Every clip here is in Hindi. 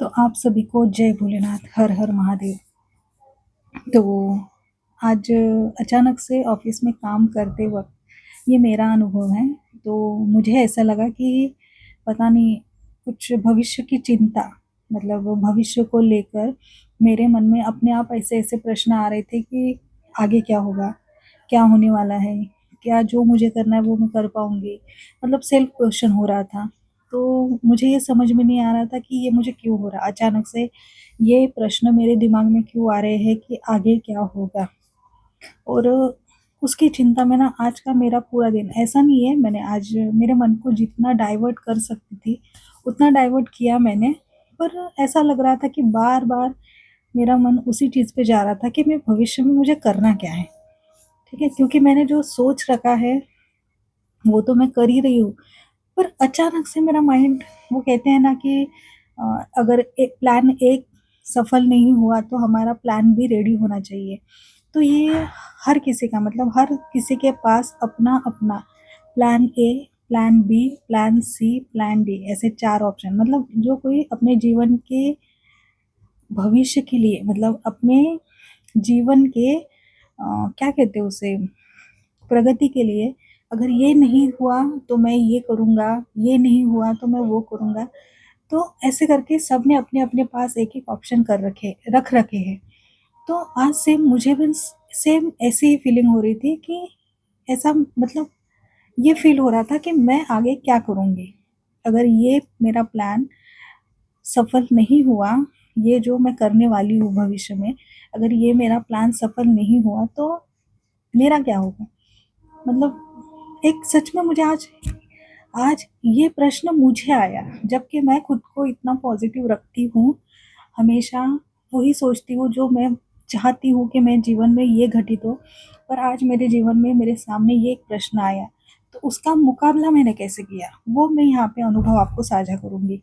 तो आप सभी को जय भोलेनाथ, हर हर महादेव। तो आज अचानक से ऑफिस में काम करते वक्त ये मेरा अनुभव है। तो मुझे ऐसा लगा कि पता नहीं, कुछ भविष्य की चिंता, मतलब वो भविष्य को लेकर मेरे मन में अपने आप ऐसे ऐसे प्रश्न आ रहे थे कि आगे क्या होगा, क्या होने वाला है, क्या जो मुझे करना है वो मैं कर पाऊंगी। मतलब सेल्फ क्वेश्चन हो रहा था। तो मुझे ये समझ में नहीं आ रहा था कि ये मुझे क्यों हो रहा, अचानक से ये प्रश्न मेरे दिमाग में क्यों आ रहे हैं कि आगे क्या होगा। और उसकी चिंता में ना आज का मेरा पूरा दिन, ऐसा नहीं है, मैंने आज मेरे मन को जितना डाइवर्ट कर सकती थी उतना डाइवर्ट किया मैंने। पर ऐसा लग रहा था कि बार बार मेरा मन उसी चीज़ पे जा रहा था कि मैं भविष्य में मुझे करना क्या है। ठीक है, क्योंकि मैंने जो सोच रखा है वो तो मैं कर ही रही हूँ। पर अचानक से मेरा माइंड, वो कहते हैं ना कि अगर एक प्लान एक सफल नहीं हुआ तो हमारा प्लान भी रेडी होना चाहिए। तो ये हर किसी का, मतलब हर किसी के पास अपना अपना plan A, plan B, plan C, plan D, ऐसे 4 ऑप्शन, मतलब जो कोई अपने जीवन के भविष्य के लिए, मतलब अपने जीवन के क्या कहते हैं उसे, प्रगति के लिए, अगर ये नहीं हुआ तो मैं ये करूँगा, ये नहीं हुआ तो मैं वो करूँगा। तो ऐसे करके सब ने अपने अपने पास एक एक ऑप्शन रख रखे हैं। तो आज से मुझे भी सेम ऐसी ही फीलिंग हो रही थी कि ऐसा, मतलब ये फील हो रहा था कि मैं आगे क्या करूँगी अगर ये मेरा प्लान सफल नहीं हुआ। ये जो मैं करने वाली हूँ भविष्य में, अगर ये मेरा प्लान सफल नहीं हुआ तो मेरा क्या होगा। मतलब एक सच में मुझे आज आज ये प्रश्न मुझे आया, जबकि मैं खुद को इतना पॉजिटिव रखती हूँ, हमेशा वही सोचती हूँ जो मैं चाहती हूँ कि मैं जीवन में ये घटित हो। पर आज मेरे जीवन में मेरे सामने ये एक प्रश्न आया, तो उसका मुकाबला मैंने कैसे किया वो मैं यहाँ पे अनुभव आपको साझा करूँगी।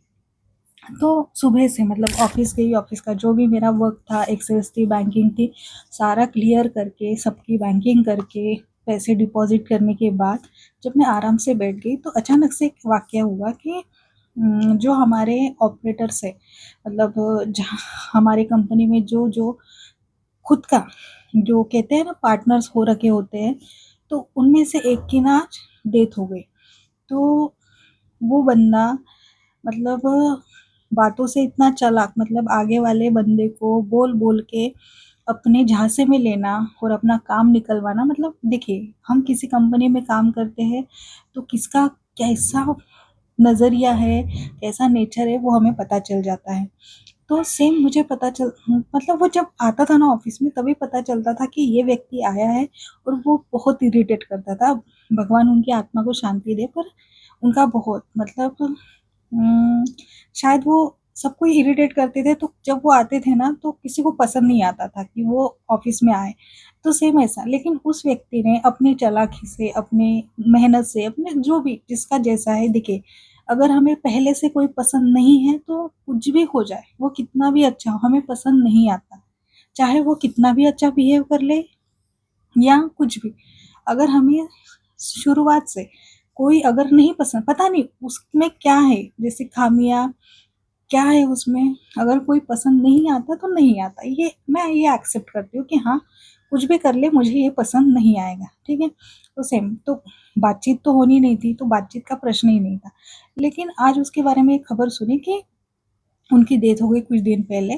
तो सुबह से, मतलब ऑफिस गई, ऑफिस का जो भी मेरा वर्क था, एक्सेस थी, बैंकिंग थी, सारा क्लियर करके, सबकी बैंकिंग करके, पैसे डिपॉजिट करने के बाद जब मैं आराम से बैठ गई तो अचानक से एक वाकया हुआ कि जो हमारे ऑपरेटर्स है, मतलब जहाँ हमारे कंपनी में जो जो खुद का, जो कहते हैं ना, पार्टनर्स हो रखे होते हैं, तो उनमें से एक की ना आज डेथ हो गई। तो वो बंदा, मतलब बातों से इतना चालाक, मतलब आगे वाले बंदे को बोल बोल के अपने झांसे में लेना और अपना काम निकलवाना। मतलब देखिए, हम किसी कंपनी में काम करते हैं तो किसका कैसा नज़रिया है, कैसा नेचर है, वो हमें पता चल जाता है। तो सेम मुझे पता चल, मतलब वो जब आता था ना ऑफिस में तभी पता चलता था कि ये व्यक्ति आया है और वो बहुत इरिटेट करता था। भगवान उनकी आत्मा को शांति दे, पर उनका बहुत, मतलब शायद वो सबको इरिटेट करते थे। तो जब वो आते थे ना तो किसी को पसंद नहीं आता था कि वो ऑफिस में आए। तो सेम ऐसा, लेकिन उस व्यक्ति ने अपनी चालाकी से, अपने मेहनत से, अपने जो भी जिसका जैसा है, देखिए, अगर हमें पहले से कोई पसंद नहीं है तो कुछ भी हो जाए, वो कितना भी अच्छा हो, हमें पसंद नहीं आता, चाहे वो कितना भी अच्छा बिहेव कर ले या कुछ भी। अगर हमें शुरुआत से कोई अगर नहीं पसंद, पता नहीं उसमें क्या है, जैसे खामियां क्या है उसमें, अगर कोई पसंद नहीं आता तो नहीं आता, ये मैं ये एक्सेप्ट करती हूँ कि हाँ, कुछ भी कर ले मुझे ये पसंद नहीं आएगा, ठीक है। तो सेम, तो बातचीत तो होनी नहीं थी, तो बातचीत का प्रश्न ही नहीं था। लेकिन आज उसके बारे में एक खबर सुनी कि उनकी डेथ हो गई कुछ दिन पहले।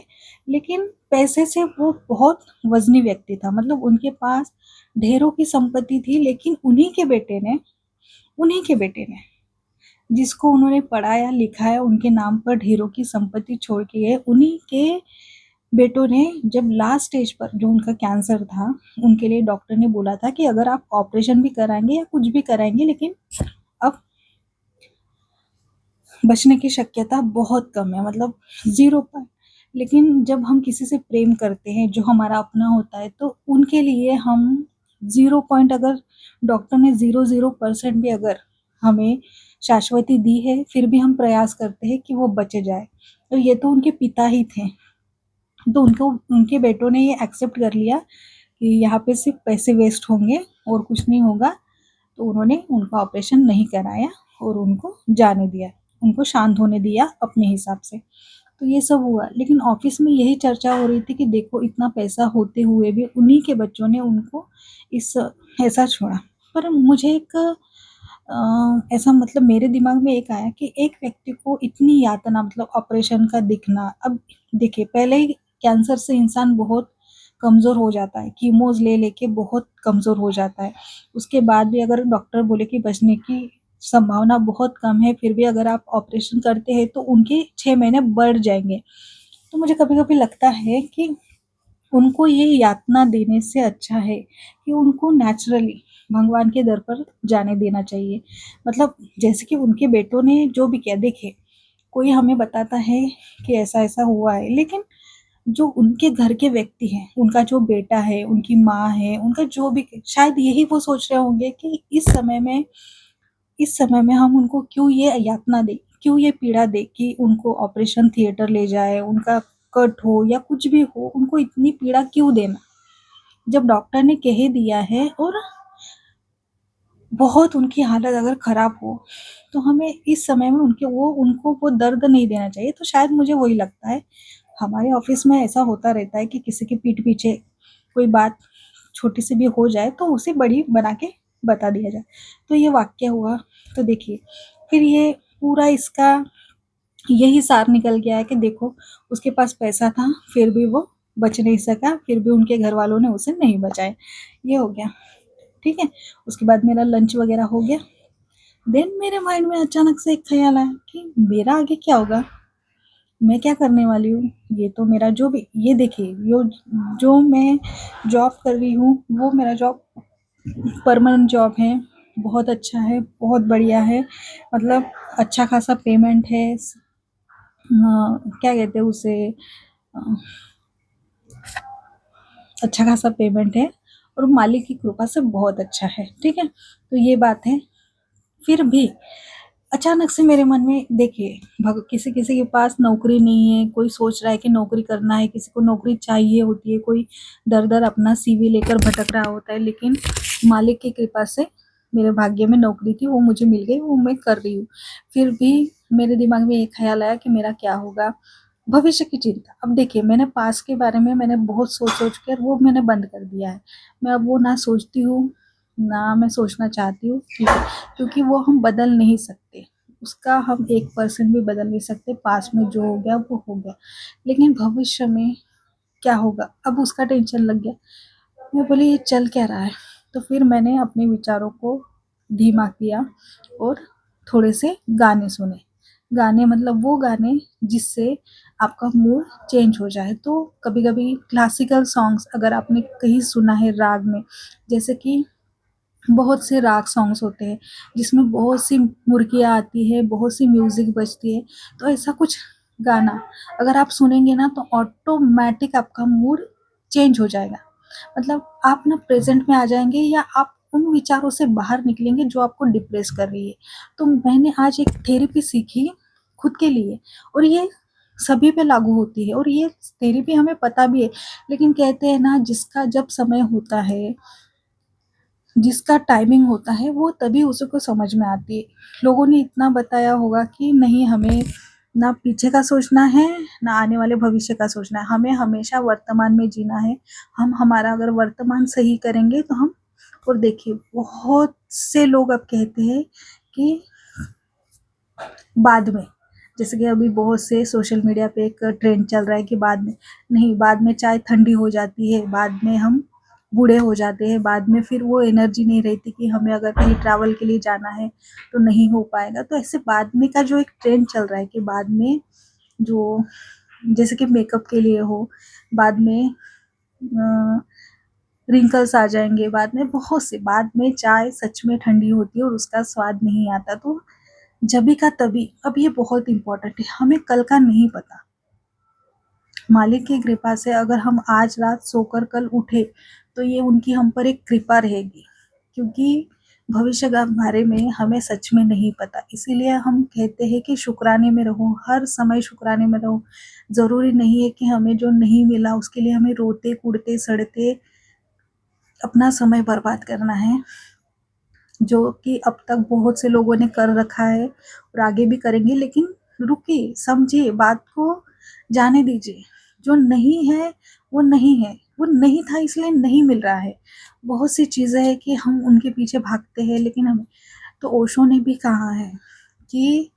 लेकिन पैसे से वो बहुत वजनी व्यक्ति था, मतलब उनके पास ढेरों की संपत्ति थी, लेकिन उन्हीं के बेटे ने जिसको उन्होंने पढ़ाया लिखाया, उनके नाम पर ढेरों की संपत्ति छोड़ के गए, उन्हीं के बेटों ने जब लास्ट स्टेज पर, जो उनका कैंसर था, उनके लिए डॉक्टर ने बोला था कि अगर आप ऑपरेशन भी कराएंगे या कुछ भी कराएंगे, लेकिन अब बचने की शक्यता बहुत कम है, मतलब 0 पर। लेकिन जब हम किसी से प्रेम करते हैं, जो हमारा अपना होता है, तो उनके लिए हम 0 पॉइंट, अगर डॉक्टर ने 0% भी अगर हमें शाश्वती दी है, फिर भी हम प्रयास करते हैं कि वो बचे जाए। तो ये तो उनके पिता ही थे, तो उनको, उनके बेटों ने ये एक्सेप्ट कर लिया कि यहाँ पे सिर्फ पैसे वेस्ट होंगे और कुछ नहीं होगा। तो उन्होंने उनका ऑपरेशन नहीं कराया और उनको जाने दिया, उनको शांत होने दिया अपने हिसाब से। तो ये सब हुआ। लेकिन ऑफिस में यही चर्चा हो रही थी कि देखो इतना पैसा होते हुए भी उन्हीं के बच्चों ने उनको इस ऐसा छोड़ा। पर मुझे एक ऐसा मतलब मेरे दिमाग में एक आया कि एक व्यक्ति को इतनी यातना मतलब ऑपरेशन का दिखना, अब देखिए पहले ही कैंसर से इंसान बहुत कमज़ोर हो जाता है, कीमोज ले लेके बहुत कमज़ोर हो जाता है। उसके बाद भी अगर डॉक्टर बोले कि बचने की संभावना बहुत कम है, फिर भी अगर आप ऑपरेशन करते हैं तो उनके 6 महीने बढ़ जाएंगे। तो मुझे कभी कभी लगता है कि उनको ये यातना देने से अच्छा है कि उनको नेचुरली भगवान के दर पर जाने देना चाहिए। मतलब जैसे कि उनके बेटों ने जो भी किया, देखिए कोई हमें बताता है कि ऐसा ऐसा हुआ है, लेकिन जो उनके घर के व्यक्ति हैं, उनका जो बेटा है, उनकी माँ है, उनका जो भी, शायद यही वो सोच रहे होंगे कि इस समय में हम उनको क्यों ये यातना दें, क्यों ये पीड़ा दें कि उनको ऑपरेशन थिएटर ले जाए, उनका कट हो या कुछ भी हो, उनको इतनी पीड़ा क्यों देना? जब डॉक्टर ने कह ही दिया है और बहुत उनकी हालत अगर खराब हो, तो हमें इस समय में उनको वो दर्द नहीं देना चाहिए। तो शायद मुझे वही लगता है, हमारे ऑफिस में ऐसा होता रहता है कि किसी के पीठ पीछे कोई बात छोटी सी भी हो जाए तो उसे बड़ी बना के बता दिया जाए। तो ये वाक्य हुआ। तो देखिए फिर ये पूरा इसका यही सार निकल गया है कि देखो उसके पास पैसा था फिर भी वो बच नहीं सका, फिर भी उनके घर वालों ने उसे नहीं बचाया। ये हो गया, ठीक है। उसके बाद मेरा लंच वगैरह हो गया। देन मेरे माइंड में अचानक से एक ख्याल आया कि मेरा आगे क्या होगा, मैं क्या करने वाली हूँ। ये तो मेरा जो भी, ये देखिए जो मैं जॉब कर रही हूँ वो मेरा जॉब परमानेंट जॉब है, बहुत अच्छा है, बहुत बढ़िया है। मतलब अच्छा खासा पेमेंट है। क्या कहते हैं उसे, अ, अच्छा खासा पेमेंट है और मालिक की कृपा से बहुत अच्छा है, ठीक है। तो ये बात है। फिर भी अचानक से मेरे मन में देखिए, किसी किसी के पास नौकरी नहीं है, कोई सोच रहा है कि नौकरी करना है, किसी को नौकरी चाहिए होती है, कोई दर दर अपना सीवी लेकर भटक रहा होता है। लेकिन मालिक की कृपा से मेरे भाग्य में नौकरी थी, वो मुझे मिल गई, वो मैं कर रही हूँ। फिर भी मेरे दिमाग में एक ख्याल आया कि मेरा क्या होगा, भविष्य की चिंता। अब देखिए मैंने पास के बारे में मैंने बहुत सोच सोच कर वो मैंने बंद कर दिया है। मैं अब वो ना सोचती हूँ, ना मैं सोचना चाहती हूँ, ठीक है। क्योंकि वो हम बदल नहीं सकते, उसका हम 1% भी बदल नहीं सकते। पास में जो हो गया वो हो गया, लेकिन भविष्य में क्या होगा अब उसका टेंशन लग गया। मैं बोली ये चल क्या रहा है। तो फिर मैंने अपने विचारों को धीमा किया और थोड़े से गाने सुने। गाने मतलब वो गाने जिससे आपका मूड चेंज हो जाए। तो कभी कभी क्लासिकल सॉन्ग्स अगर आपने कहीं सुना है राग में, जैसे कि बहुत से राग सॉन्ग्स होते हैं जिसमें बहुत सी मुर्गियाँ आती है, बहुत सी म्यूजिक बजती है। तो ऐसा कुछ गाना अगर आप सुनेंगे ना तो ऑटोमेटिक आपका मूड चेंज हो जाएगा। मतलब आप ना प्रेजेंट में आ जाएंगे या आप उन विचारों से बाहर निकलेंगे जो आपको डिप्रेस कर रही है। तो मैंने आज एक थेरेपी सीखी खुद के लिए, और ये सभी पे लागू होती है और ये थेरेपी हमें पता भी है। लेकिन कहते हैं ना, जिसका जब समय होता है, जिसका टाइमिंग होता है वो तभी उसे को समझ में आती है। लोगों ने इतना बताया होगा कि नहीं, हमें ना पीछे का सोचना है ना आने वाले भविष्य का सोचना है, हमें हमेशा वर्तमान में जीना है। हम हमारा अगर वर्तमान सही करेंगे तो हम, और देखिए बहुत से लोग अब कहते हैं कि बाद में, जैसे कि अभी बहुत से सोशल मीडिया पे एक ट्रेंड चल रहा है कि बाद में नहीं, बाद में चाय ठंडी हो जाती है, बाद में हम बूढ़े हो जाते हैं, बाद में फिर वो एनर्जी नहीं रहती कि हमें अगर कहीं ट्रैवल के लिए जाना है तो नहीं हो पाएगा। तो ऐसे बाद में का जो एक ट्रेंड चल रहा है कि बाद में जो, जैसे कि मेकअप के लिए हो, बाद में रिंकल्स आ जाएंगे, बाद में बहुत से, बाद में चाय सच में ठंडी होती है और उसका स्वाद नहीं आता। तो जभी का तभी, अब ये बहुत इंपॉर्टेंट है, हमें कल का नहीं पता। मालिक की कृपा से अगर हम आज रात सोकर कल उठे तो ये उनकी हम पर एक कृपा रहेगी, क्योंकि भविष्य के बारे में हमें सच में नहीं पता। इसीलिए हम कहते हैं कि शुक्राने में रहो, हर समय शुक्राने में रहो। ज़रूरी नहीं है कि हमें जो नहीं मिला उसके लिए हमें रोते कूदते सड़ते अपना समय बर्बाद करना है, जो कि अब तक बहुत से लोगों ने कर रखा है और आगे भी करेंगे। लेकिन रुकिए, समझिए बात को, जाने दीजिए, जो नहीं है वो नहीं है, वो नहीं था इसलिए नहीं मिल रहा है। बहुत सी चीज़ें हैं कि हम उनके पीछे भागते हैं, लेकिन हमें तो ओशो ने भी कहा है कि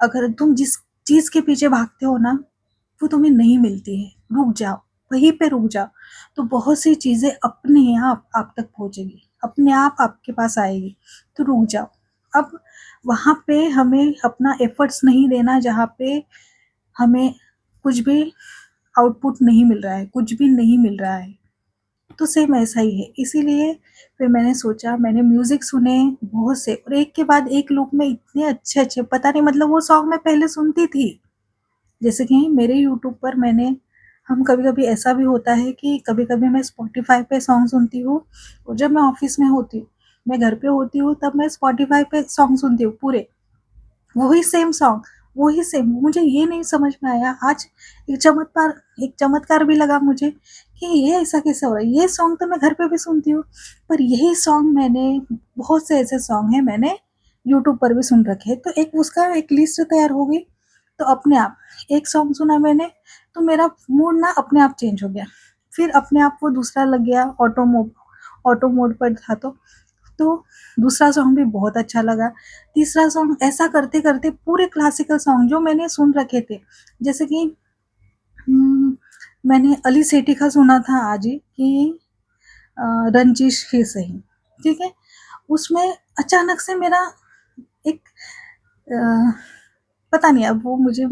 अगर तुम जिस चीज़ के पीछे भागते हो ना, वो तुम्हें नहीं मिलती है, रुक जाओ, वहीं पे रुक जाओ, तो बहुत सी चीज़ें अपने आप तक पहुँचेगी, अपने आप आपके पास आएगी, तो रुक जाओ। अब वहाँ पे हमें अपना एफर्ट्स नहीं देना जहाँ पे हमें कुछ भी आउटपुट नहीं मिल रहा है, कुछ भी नहीं मिल रहा है। तो सेम ऐसा ही है, इसीलिए फिर मैंने सोचा, मैंने म्यूज़िक सुने बहुत से, और एक के बाद एक लूप में इतने अच्छे-अच्छे, पता नहीं मतलब वो सॉन्ग मैं पहले सुनती थी। जैसे कि मेरे यूट्यूब पर मैंने हम कभी-कभी ऐसा भी होता है कि कभी-कभी मैं स्पॉटिफ़ाई पे सॉन्ग सुनती हूँ, और जब मैं ऑफ़िस में होती हूँ, मैं घर पे होती हूँ, तब मैं स्पॉटिफ़ाई पे सॉन्ग सुनती हूँ पूरे। वही सेम सॉन्ग, वही सेम, मुझे ये नहीं समझ में आया आज, एक चमत्कार भी लगा मुझे कि ये ऐसा कैसे हो रहा है? ये सॉन्ग तो मैं घर पे भी सुनती हूँ, पर यही सॉन्ग मैंने, बहुत से ऐसे सॉन्ग हैं मैंने यूट्यूब पर भी सुन रखे हैं, तो एक उसका एक लिस्ट तैयार हो गई। तो अपने आप एक सॉन्ग सुना मैंने, तो मेरा मूड ना अपने आप चेंज हो गया। फिर अपने आप वो दूसरा लग गया, ऑटो मोड पर था तो दूसरा सॉन्ग भी बहुत अच्छा लगा। तीसरा सॉन्ग, ऐसा करते-करते पूरे क्लासिकल सॉन्ग जो मैंने सुन रखे थे, जैसे कि मैंने अली सेठी का सुना था आज ही कि रंजिश ही सही, ठीक है? उसमें अचानक से मेरा एक अ, पता नहीं, अब वो मुझे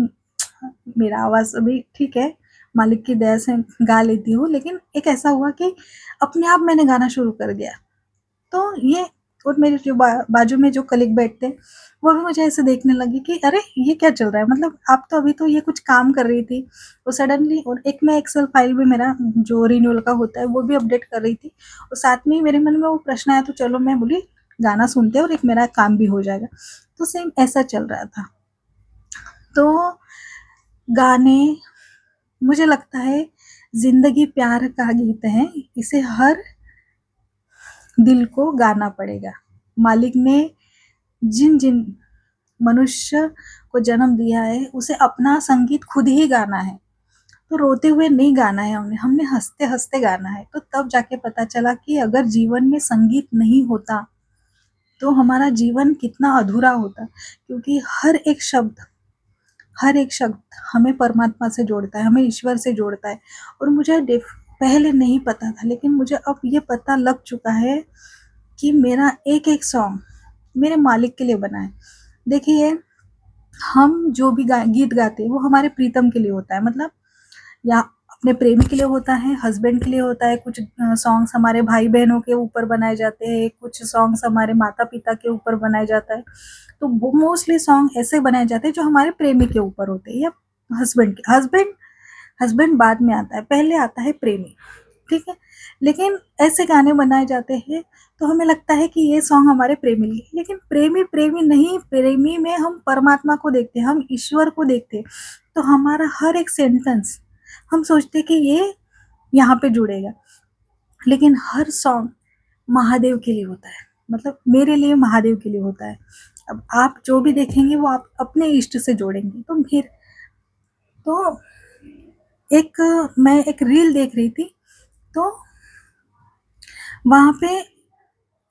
मेरा आवाज़ अभी ठीक है, मालिक की दया से गा लेती हूँ, लेकिन एक ऐसा हुआ कि अपने आप मैंने गाना शुरू कर दिया। तो ये, और मेरे जो बाजू में जो कलीग बैठते हैं, वो भी मुझे ऐसे देखने लगी कि अरे! ये क्या चल रहा है? मतलब आप तो अभी तो ये कुछ काम कर रही थी, और सडनली, और एक मैं एक्सेल फाइल भी मेरा जो रिन्यूअल का होता है, वो भी अपडेट कर रही थी, और साथ में ही मेरे मन में वो प्रश्न आया, तो चलो मैं बोली गाना सुनते हैं और एक मेरा काम भी हो जाएगा। तो सेम ऐसा चल रहा था। तो गाने, मुझे लगता है ज़िंदगी प्यार का गीत है, इसे हर दिल को गाना पड़ेगा। मालिक ने जिन-जिन मनुष्य को जन्म दिया है, उसे अपना संगीत खुद ही गाना है। तो रोते हुए नहीं गाना है हमने, हमने हँसते-हँसते गाना है। तो तब जाके पता चला कि अगर जीवन में संगीत नहीं होता, तो हमारा जीवन कितना अधूरा होता। क्योंकि हर एक शब्द हमें परमात्मा से जोड़ता है, हमें ईश्वर से जोड़ता है। और मुझे पहले नहीं पता था, लेकिन मुझे अब ये पता लग चुका है कि मेरा एक-एक सॉन्ग मेरे मालिक के लिए बना है। देखिए, हम जो भी गीत गाते हैं, वो हमारे प्रीतम के लिए होता है, मतलब या अपने प्रेमी के लिए होता है, हस्बैंड के लिए होता है, कुछ सॉन्ग्स हमारे भाई-बहनों के ऊपर बनाए जाते हैं, कुछ सॉन्ग्स हमारे माता-पिता के ऊपर बनाया जाता है। तो वो मोस्टली सॉन्ग ऐसे बनाए जाते हैं जो हमारे प्रेमी के ऊपर होते हैं, या हस्बैंड बाद में आता है, पहले आता है प्रेमी, ठीक है? लेकिन ऐसे गाने बनाए जाते हैं, तो हमें लगता है कि ये सॉन्ग हमारे प्रेमी के लिए, लेकिन प्रेमी नहीं, प्रेमी में हम परमात्मा को देखते हैं, हम ईश्वर को देखते हैं। तो हमारा हर एक सेंटेंस हम सोचते हैं कि ये यहाँ पे जुड़ेगा, लेकिन हर सॉन्ग महादेव के लिए होता है, मतलब मेरे लिए महादेव के लिए होता है। अब आप जो भी देखेंगे वो आप अपने इष्ट से जोड़ेंगे। तो फिर तो मैं एक रील देख रही थी, तो वहाँ पे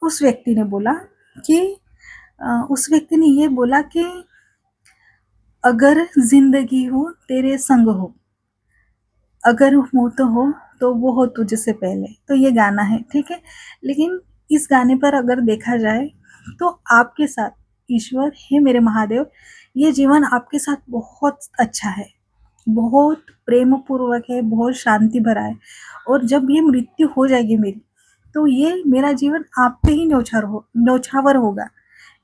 उस व्यक्ति ने बोला कि उस व्यक्ति ने ये बोला कि अगर ज़िंदगी हो तेरे संग हो, अगर मौत हो तो वो हो तुझसे पहले। तो ये गाना है, ठीक है? लेकिन इस गाने पर अगर देखा जाए, तो आपके साथ ईश्वर हे मेरे महादेव, ये जीवन आपके साथ बहुत अच्छा है, बहुत प्रेम पूर्वक है, बहुत शांति भरा है, और जब ये मृत्यु हो जाएगी मेरी, तो ये मेरा जीवन आप पे ही न्योछावर होगा।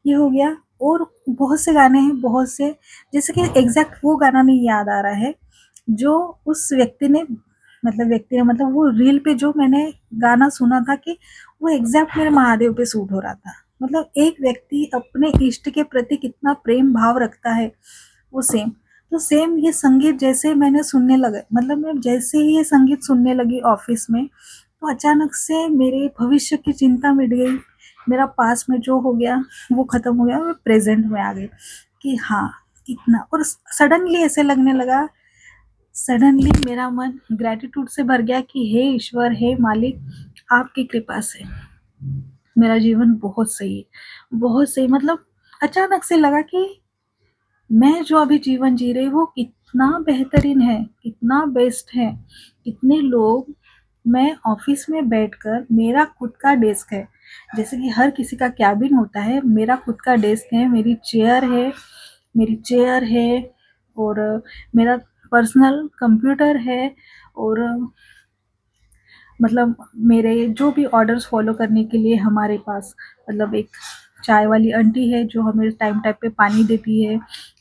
ये हो गया, और बहुत से गाने हैं, बहुत से, जैसे कि एग्ज़ैक्ट वो गाना नहीं याद आ रहा है, जो उस व्यक्ति ने मतलब वो रील पे जो मैंने गाना सुना था कि वो एग्ज़ैक्ट मेरे महादेव पे सूट हो रहा था। मतलब एक व्यक्ति अपने इष्ट के प्रति कितना प्रेम भाव रखता है, वो सेम। तो सेम ये संगीत जैसे मैंने सुनने लगा, मतलब मैं जैसे ही ये संगीत सुनने लगी ऑफ़िस में, तो अचानक से मेरे भविष्य की चिंता मिट गई। मेरा पास्ट में जो हो गया वो ख़त्म हो गया, मैं प्रेज़ेंट में आ गई कि हाँ, कितना, और सडनली ऐसे लगने लगा सडनली मेरा मन ग्रैटिट्यूड से भर गया कि हे ईश्वर, हे मालिक, आपकी कृपा से मेरा जीवन बहुत सही है, बहुत सही। मतलब अचानक से लगा कि मैं जो अभी जीवन जी रही हूँ वो कितना बेहतरीन है, कितना बेस्ट है। कितने लोग, मैं ऑफिस में बैठकर, मेरा खुद का डेस्क है, जैसे कि हर किसी का कैबिन होता है, मेरा खुद का डेस्क है, मेरी चेयर है और मेरा पर्सनल कंप्यूटर है और मतलब मेरे जो भी ऑर्डर्स फॉलो करने के लिए हमारे पास मतलब एक चाय वाली आंटी है जो हमें टाइम टाइम पे पानी देती है,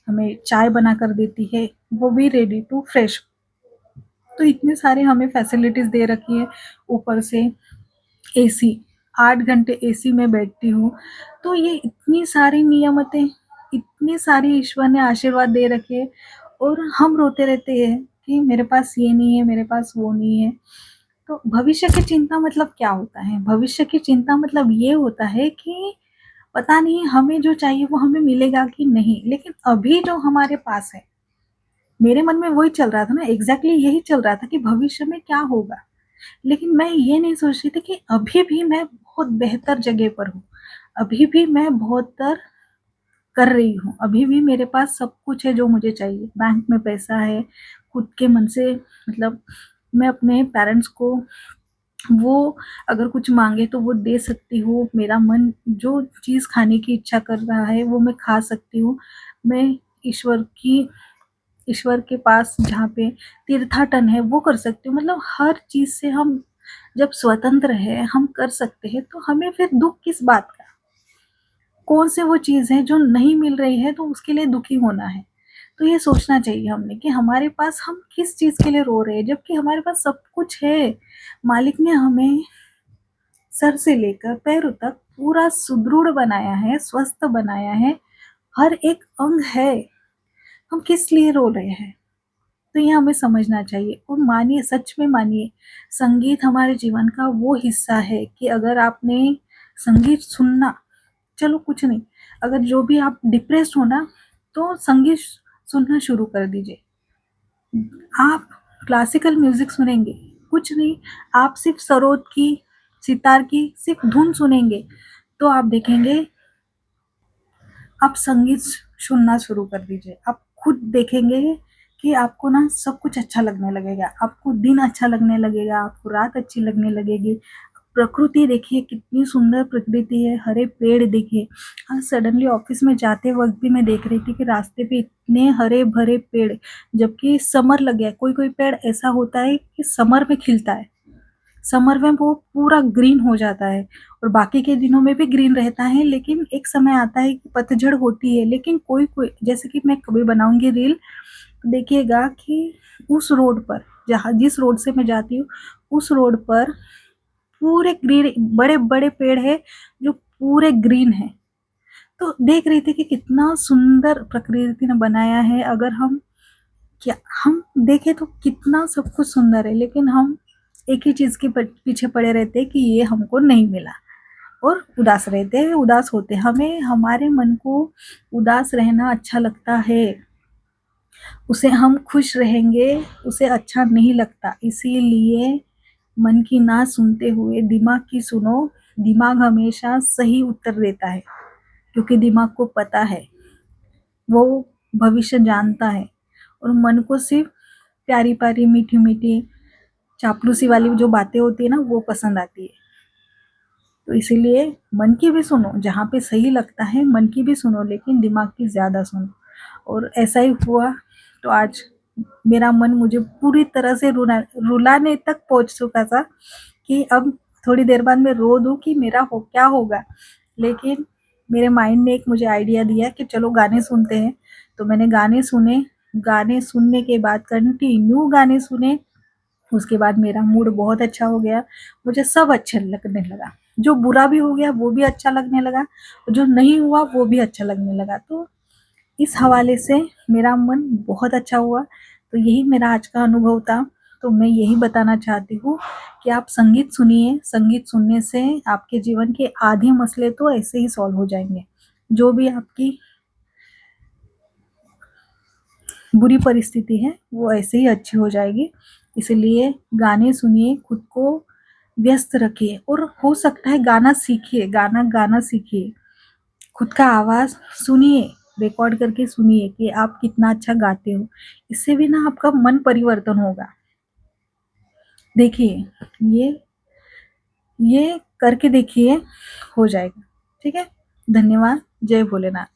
हमें चाय बना कर देती है, वो भी रेडी टू फ्रेश। तो इतने सारे हमें फैसिलिटीज़ दे रखी है। ऊपर से एसी, 8 घंटे एसी में बैठती हूँ। तो ये इतनी सारी नियामतें, इतनी सारी ईश्वर ने आशीर्वाद दे रखे हैं और हम रोते रहते हैं कि मेरे पास ये नहीं है, मेरे पास वो नहीं है। तो भविष्य की चिंता मतलब क्या होता है? भविष्य की चिंता मतलब ये होता है कि पता नहीं हमें जो चाहिए वो हमें मिलेगा कि नहीं, लेकिन अभी जो हमारे पास है, मेरे मन में वही चल रहा था ना, एग्ज़ैक्टली यही चल रहा था कि भविष्य में क्या होगा? लेकिन मैं ये नहीं सोच रही थी कि अभी भी मैं बहुत बेहतर जगह पर हूँ, अभी भी मैं बहुत कर रही हूँ, अभी भी मेरे पास सब कुछ है जो मुझे चाहिए। बैंक में पैसा है, खुद के मन से मतलब मैं अपने पेरेंट्स को वो अगर कुछ माँगे तो वो दे सकती हूँ। मेरा मन जो चीज़ खाने की इच्छा कर रहा है वो मैं खा सकती हूँ। मैं ईश्वर की ईश्वर के पास जहाँ पे तीर्थाटन है वो कर सकती हूँ। मतलब हर चीज़ से हम जब स्वतंत्र हैं, हम कर सकते हैं, तो हमें फिर दुःख किस बात का? कौन से वो चीज़ है जो नहीं मिल रही है तो उसके लिए दुखी होना है। तो ये सोचना चाहिए हमने कि हमारे पास हम किस चीज़ के लिए रो रहे हैं, जबकि हमारे पास सब कुछ है। मालिक ने हमें सर से लेकर पैरों तक पूरा सुदृढ़ बनाया है, स्वस्थ बनाया है, हर एक अंग है। हम किस लिए रो रहे हैं? तो ये हमें समझना चाहिए और मानिए, सच में मानिए, संगीत हमारे जीवन का वो हिस्सा है कि अगर आपने संगीत सुनना, चलो कुछ नहीं, अगर जो भी आप डिप्रेस्ड हो ना, तो संगीत सुनना शुरू कर दीजिए। आप क्लासिकल म्यूज़िक सुनेंगे, कुछ नहीं, आप सिर्फ़ सरोद की, सितार की सिर्फ़ धुन सुनेंगे, तो आप देखेंगे, आप संगीत सुनना शुरू कर दीजिए। आप खुद देखेंगे कि आपको ना सब कुछ अच्छा लगने लगेगा, आपको दिन अच्छा लगने लगेगा, आपको रात अच्छी लगने लगेगी। प्रकृति देखिए, कितनी सुंदर प्रकृति है, हरे पेड़ देखिए। आज सडनली ऑफिस में जाते वक़्त भी मैं देख रही थी कि रास्ते पे इतने हरे-भरे पेड़, जबकि समर लग गया है। कोई-कोई पेड़ ऐसा होता है कि समर में खिलता है। समर में वो पूरा ग्रीन हो जाता है और बाकी के दिनों में भी ग्रीन रहता है, लेकिन एक समय आता है कि पतझड़ होती है। लेकिन कोई-कोई, जैसे कि मैं कभी बनाऊँगी रील, तो देखिएगा कि उस रोड पर, जहाँ जिस रोड से मैं जाती हूँ, उस रोड पर पूरे ग्रीन बड़े-बड़े पेड़ हैं जो पूरे ग्रीन हैं। तो देख रही थी कि कितना सुंदर प्रकृति ने बनाया है। अगर हम क्या हम देखें तो कितना सब कुछ सुंदर है, लेकिन हम एक ही चीज़ के पीछे पड़े रहते हैं कि ये हमको नहीं मिला और उदास रहते हैं, उदास होते हैं। हमें हमारे मन को उदास रहना अच्छा लगता है, उसे हम खुश रहेंगे, उसे अच्छा नहीं लगता। इसीलिए मन की ना सुनते हुए दिमाग की सुनो। दिमाग हमेशा सही उत्तर देता है, क्योंकि दिमाग को पता है, वो भविष्य जानता है और मन को सिर्फ प्यारी-प्यारी, मीठी-मीठी, चापलूसी वाली जो बातें होती है ना, वो पसंद आती है। तो इसीलिए मन की भी सुनो, जहाँ पे सही लगता है मन की भी सुनो, लेकिन दिमाग की ज़्यादा सुनो। और ऐसा ही हुआ, तो आज मेरा मन मुझे पूरी तरह से रुलाने तक पहुँच चुका था कि अब थोड़ी देर बाद मैं रो दूँ कि मेरा हो क्या होगा? लेकिन मेरे माइंड ने एक मुझे आइडिया दिया कि चलो गाने सुनते हैं। तो मैंने गाने सुने, गाने सुनने के बाद कंटिन्यू गाने सुने, उसके बाद मेरा मूड बहुत अच्छा हो गया, मुझे सब अच्छे लगने लगा। जो बुरा भी हो गया वो भी अच्छा लगने लगा, और जो नहीं हुआ वो भी अच्छा लगने लगा। तो इस हवाले से मेरा मन बहुत अच्छा हुआ। तो यही मेरा आज का अनुभव था। तो मैं यही बताना चाहती हूँ कि आप संगीत सुनिए, संगीत सुनने से आपके जीवन के आधे मसले तो ऐसे ही सॉल्व हो जाएँगे। जो भी आपकी बुरी परिस्थिति है वो ऐसे ही अच्छी हो जाएगी। इसलिए गाने सुनिए, खुद को व्यस्त रखिए और हो सकता है गाना सीखिए, गाना गाना सीखिए। खुद का आवाज़ सुनिए, रिकॉर्ड करके सुनिए कि आप कितना अच्छा गाते हो। इससे भी ना आपका मन परिवर्तन होगा। देखिए, ये करके देखिए, हो जाएगा। ठीक है? धन्यवाद। जय भोलेनाथ।